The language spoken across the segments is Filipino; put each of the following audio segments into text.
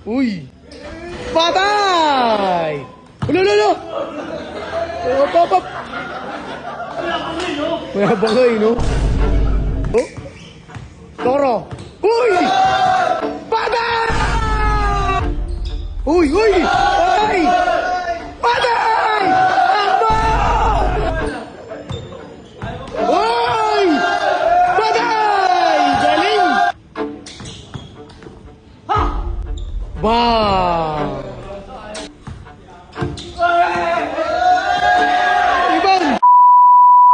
Uy! Patay! Ulo, ulo, ulo! Pop, pop! Wala bangay, no? Oh? Toro! Uy! Patay! Uy, uy! Patay! Patay! Takbo! Uy! Patay! Galing! Bang! Ibang!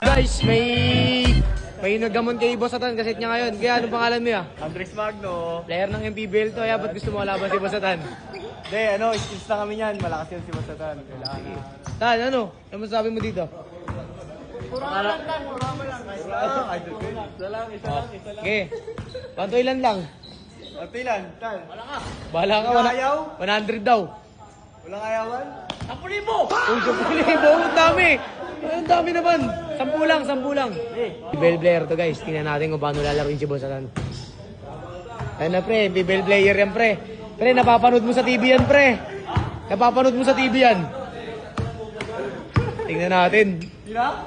Guys, may nagamon kay Boss Atan kasit niya ngayon. Kaya anong pangalan mo ya? Andres Magno. Player ng MPBL to. Kaya ba't gusto mo laban si Boss Atan? Hindi, skills na kami yan. Malakas yan si Masatan. Kailangan na. Tan, ano? Ano masasabi mo dito? Isa lang. Okay. Panto ilan lang? Atilan, Tal. Bahala ka. Walang ayaw? 100 daw. Walang ayawan? Uy, 10,000. Ang dami. Ang dami naman. 10 lang. MPBL player to guys. Tingnan natin kung paano lalaroin si Boss Atan. Ayun na pre, MPBL player yan pre. Pre, napapanood mo sa TV yan pre. Napapanood mo sa TV yan. Tingnan natin. Sina?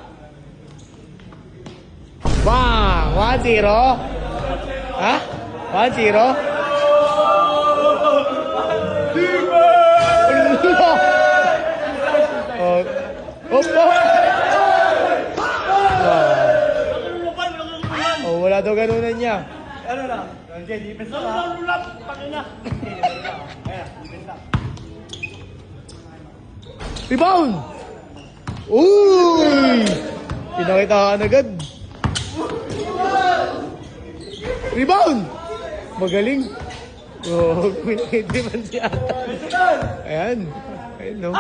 Bang! 1-0. Ha? 1-0? Oh. Hop, hop. Oh, wala daw ganunan niya. Ano na? Okay, defense na ha? Lulap! Pakina! Ayan, defense na. Rebound! Uy! Pinakitaan agad. Rebound! Magaling. Oh, hindi man si Ata. Ayan. Ayan, no?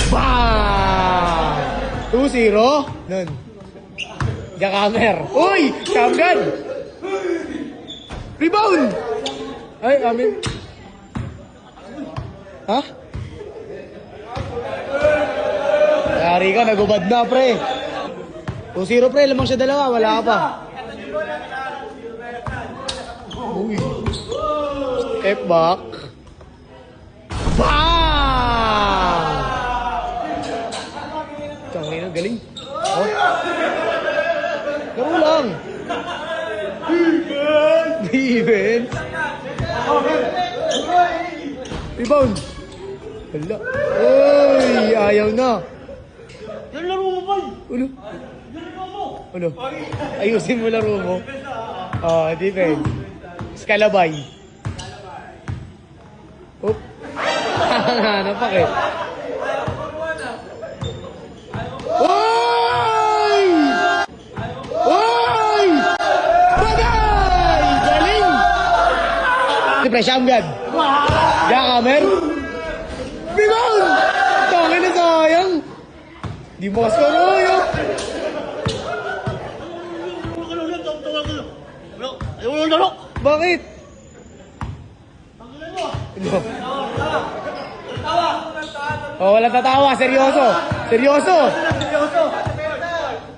Bang! 2-0. Nun. Jakamer. Uy! Kamgan! Rebound! Ay, amin. Ha? Yari ka, nagubad na, pre. 2-0, pre. Lamang siya dalawa. Wala ka pa. Uy. Step back. Bang! Tangina, galing. Oh. Laro lang. Defense. Rebound. Hala. Uy, ayaw na. Yan laro mo, boy! Ano? Ano? Ayusin mo laro mo. Defense. Skalabay. Oop. Napakit. Oy! Oy! Bagay! Galing! Siyempre, Shamgad. Jakamer. Rebound! Tangin na sayang. Di mo kasi karoyo. Bakit? Ano? Oh, walang tatawa. Seryoso. Seryoso.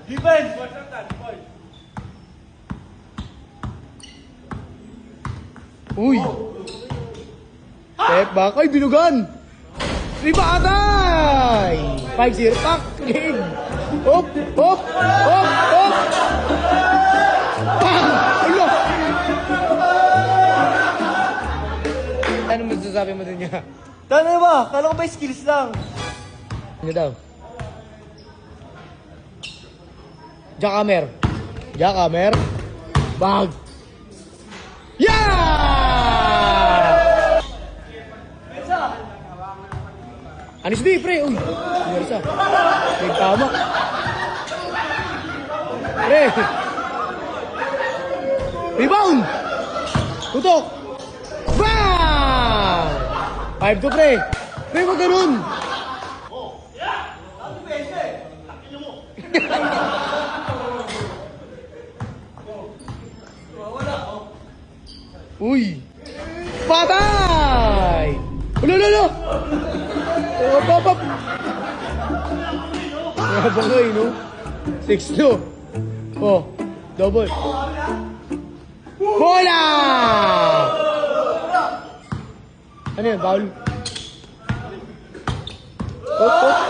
Defense! Uy. Step back. Ay, binugan. Ribatay! 5-0 pack. Lig. Hop, hop, hop, hop. Bang! Alo! Ano masasabi mo din niya? Tana ba? Kala ko ba skills lang? Ano daw? Jakamer. Jakamer. Bag. Yeah! Anis B, pre. Uy. Uy, isa. Nagtama. Pre. Rebound. Tutok. Bang! 5-2, pre. Pre, wag ganun. Uy! Patay! Ulo, ulo, ulo! Hop, hop, hop! Nabangay, no? 6-2. Oh, double. Bola! yan, foul. Hop, hop.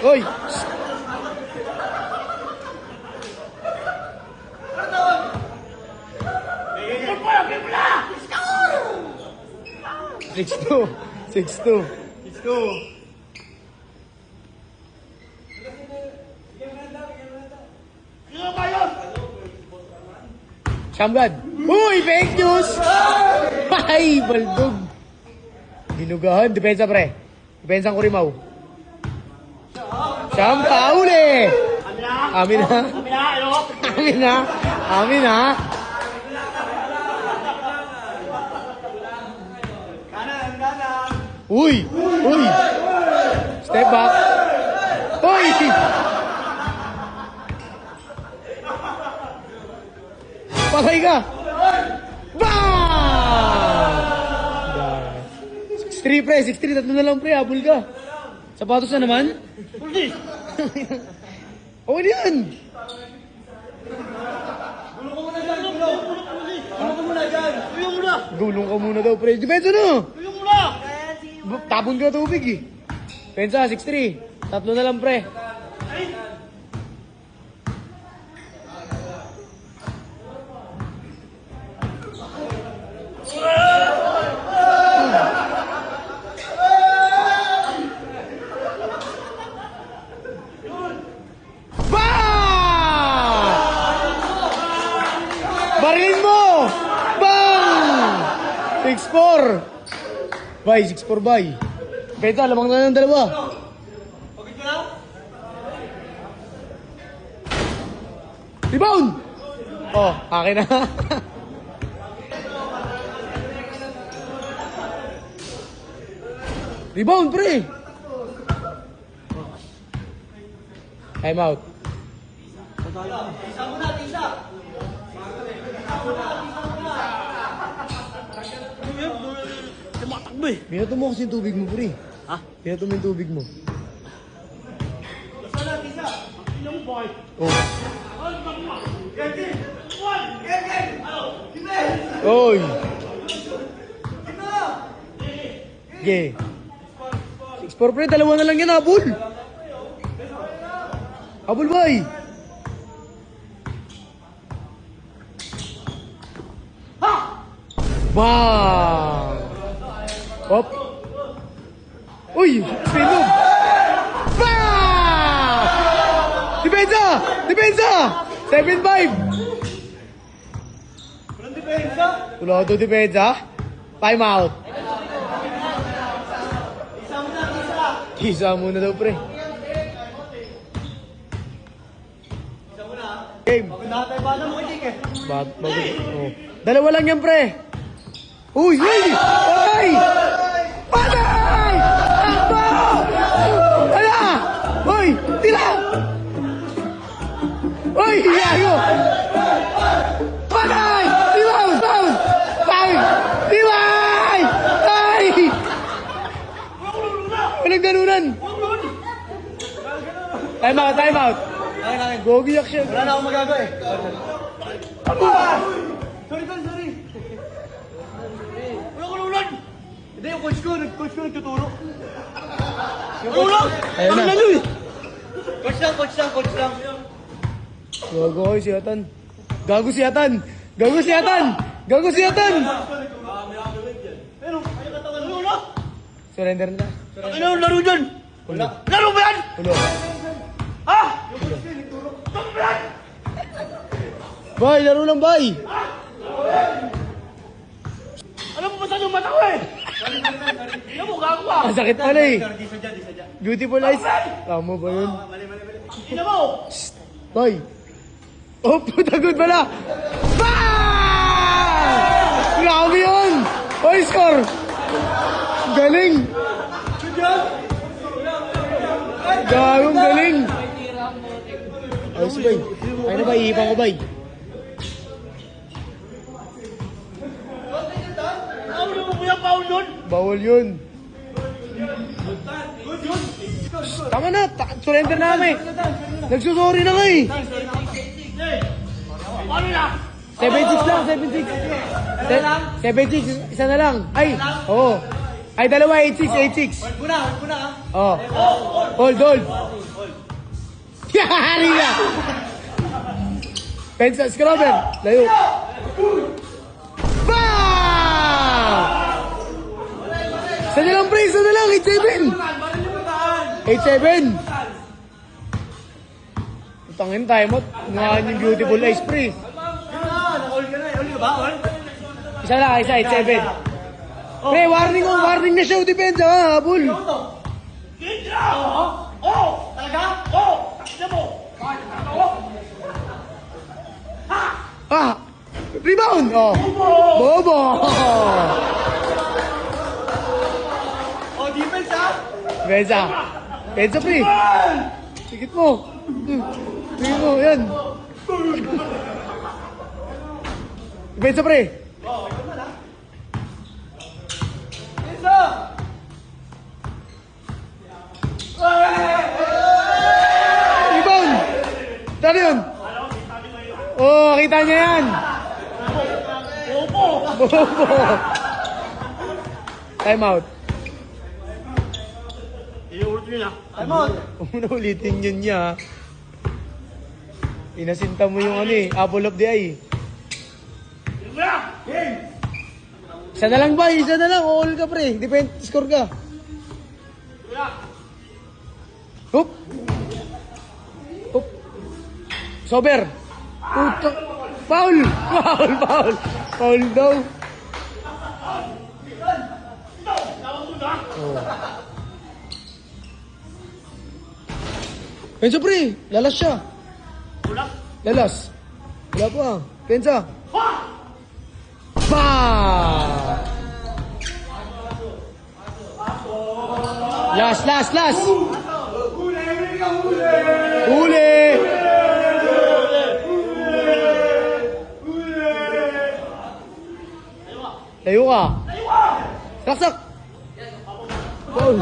Oy! Six two. 6-2. Let's go. Sino ba yun? Shamgad. Uy, fake news! Ay, baldog. Binugahan. Depensa, pre. Depensa ang Kurimaw. Shamba, uli! Amin na. Kami na, ano? Amin na. Amin na. Kanan. Uy! Uy! Step back. Uy! Patay ka! Bang! 6-3 pre, 6-3, tatlo na lang pre, habol ka. Sapatos na naman. Puldi! Okay na yan. Gulong ko muna dyan, gulong. Gulong ko muna dyan. Gulong muna. Gulong ka muna daw pre. Depensa na! Gulong muna. Tapon ka tubig eh. Pensa, 6-3. Tatlo na lang pre. Bang! Barilin mo! Bang! 6-4. Bye, 6-4 bye. Pensa, lamang na ng dalawa. Rebound! Oh, akin na. Rebound, pre! Time out. Tumatakbo eh. Binato mo kasi yung tubig mo, pre. Ha? Binato mo yung tubig mo. Ilang boy. Oh. Oy! Okay. 6-4 pre, dalawa na lang yan, habol. Habol, bay. Bang! Hop. Uy! Spin move! Bang! Depensa! Depensa! 7-5! Walang depensa. Tulado depensa. Time out. Isa muna daw, pre. Game. Pinatay ba na mo kitik eh? Oh. Dalawa lang yan, pre. Uy! Uy! Patay! Patay! Takbo! Ala! Uy! Tila! Uy! Yayo! Patay! Tiwaw! Tiwaw! Patay! Tiway! Ay! Walang ganunan! Time out! Time out! Gogi action! Wala na akong magagawa eh. Sorry. Wala ko lulan. Hindi, yung coach ko nagtuturo. Yung coach. Ayun na. Coach lang. Gago kayo si Atan. Gago si Atan! Gago si Atan! Gago si Atan! Pero, ayaw ka tagal lula. Surrender na. Ano yung laro dyan? Ulo. Laro ba yan? Ulo. Ha? Bay, laro lang, bay! Ano mo ba sa yung mata ko eh? Ano mo, gago ka? Ang sakit pala eh. Di sadya. Beautiful eyes. Tama ba yun? Mali. Ina mo! Bay! Oh, putagod pala! Bang! Grabe yun! Oy, score! Galing! Gagong galing! Ayos, bay. Ayun na, bay. Iipang ko, bay. Ano mo kuya Paul doon? Bawal yun. Tama na, surrender na kami. Nagsusorry na nga eh. Ano na? 7-6 lang, 7-6. 7-6, isa na lang. Ay, oo. Ay, dalawa, 8-6, 8-6. Hold mo na ha. Oh. Hold. Yari na! Pensa, scrubber. Layo. Bam! Isa na lang, pre. Isa na lang. 8-7. 8-7. Tangin tayo mo. Ngayon yung beautiful eyes, pre. Naka-hold ka na. Hold ka ba? Hold? Isa lang, 8-7. Pre, warning na siya. Depensa, ha, habol. Talaga? Takina mo! Ah! Rebound! Oh! Bobo! Defense ha? Pensa, pre. Sikit mo. Sikit mo, yan. Pensa, pre. Rebound! Tara yun. Oh, kita niya yan. Bobo! Time out. Time out! Huwag mo na ulitin yun niya. Inasinta mo yung apple of the eye. Isa na lang ba? Isa na lang. All ka, pre. Score ka. Hoop! Hoop! Sober! Puto! Foul! Foul daw. Oh. Pensa, pre. Lalas siya. Lalas. Wala pa. Pensa. Last. Huli. Tayo ka. Saksak. Foul.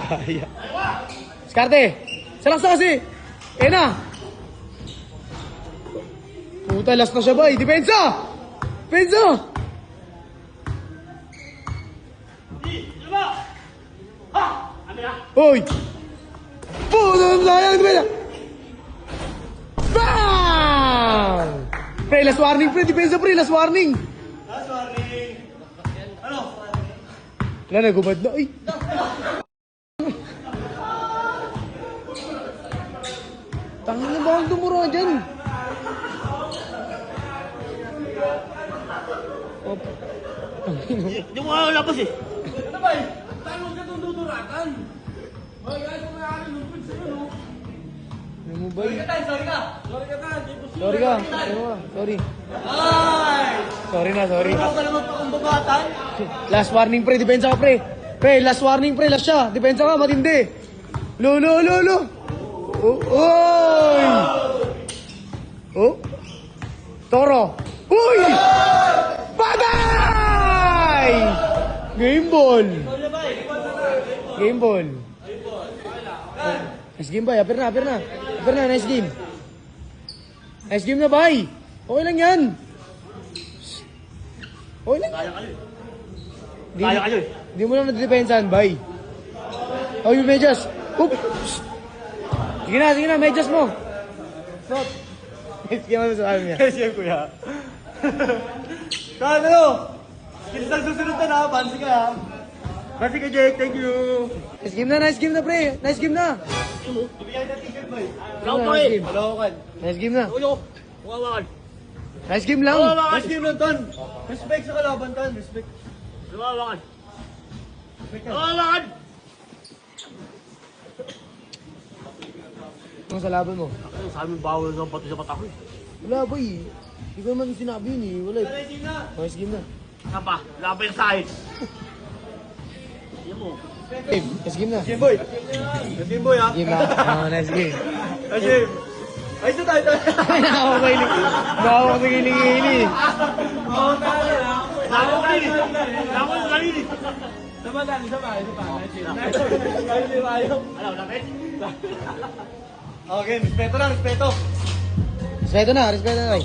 Kaya. Skarte. Salaksa kasi. Na. Puta, last na siya ba? Depensa. Hoy! Puta, sayang. Depensa. Bang! Pre, last warning, pre. Depensa, pre. Last warning. Ano? Wala, nagubad na. Ay! Tangin na ba ang tumuro dyan? Oh. Hindi mo kaya labas eh. Ano ba eh? Tanong ka itong duduratan. Ay, ano nga akin lupit sa'yo, no? Ano mo ba yun? Sorry ka, Tan. Sorry ka. Ano ba? Sorry. Ay! Sorry. Ikaw ka naman pakumbabatan. Last warning, pre. Depensa ka, pre. Pre, last warning, pre. Last siya. Depensa ka, matindi. Lo. Oh, oy! Oh? Toro. Uy! Bagay! Game ball. Nice game, bay. Apir na. Nice game. Nice game na, bay. Okay lang yan. Okay lang. Kaya kayo eh. Hindi mo lang nadidepensahan, bay. Oh, yung medyas. Oop! Sige na, medyas mo. Stop. Sige mo sa amin niya. Siya kuya. Kaya ano? Kita sa susunod na Bansi ka ha. Bansi ka Jake, thank you. Nice game na, pre. Nice game na. Ibigay na t-shirt boy. Nice game. Halawakan. Nice game na. Ulo. Huwawakan. Nice game lang. Nice game lang, Ton. Respect sa kalaban, Ton. Respect. Huwawakan. Huwawakan. Ano sa laban mo? Sabi bawal ng pati sa mata ko eh. Wala, boy. Hindi ko naman sinabi yun eh. Wala. Nice game na. Nice game na. Saan pa? Laban sa akin. Yan mo. Nice game na. Game boy. Nice game boy ha. Game na. Nice game. Nice game. Ayos na tayo. Ay, nakakapailing. Nakakapailing-hili. Oo, tayo na. Lako yung kanini. Isa pa. Nice game. Ano, lapit? Okay, respeto lang, respeto. Respeto na, bay.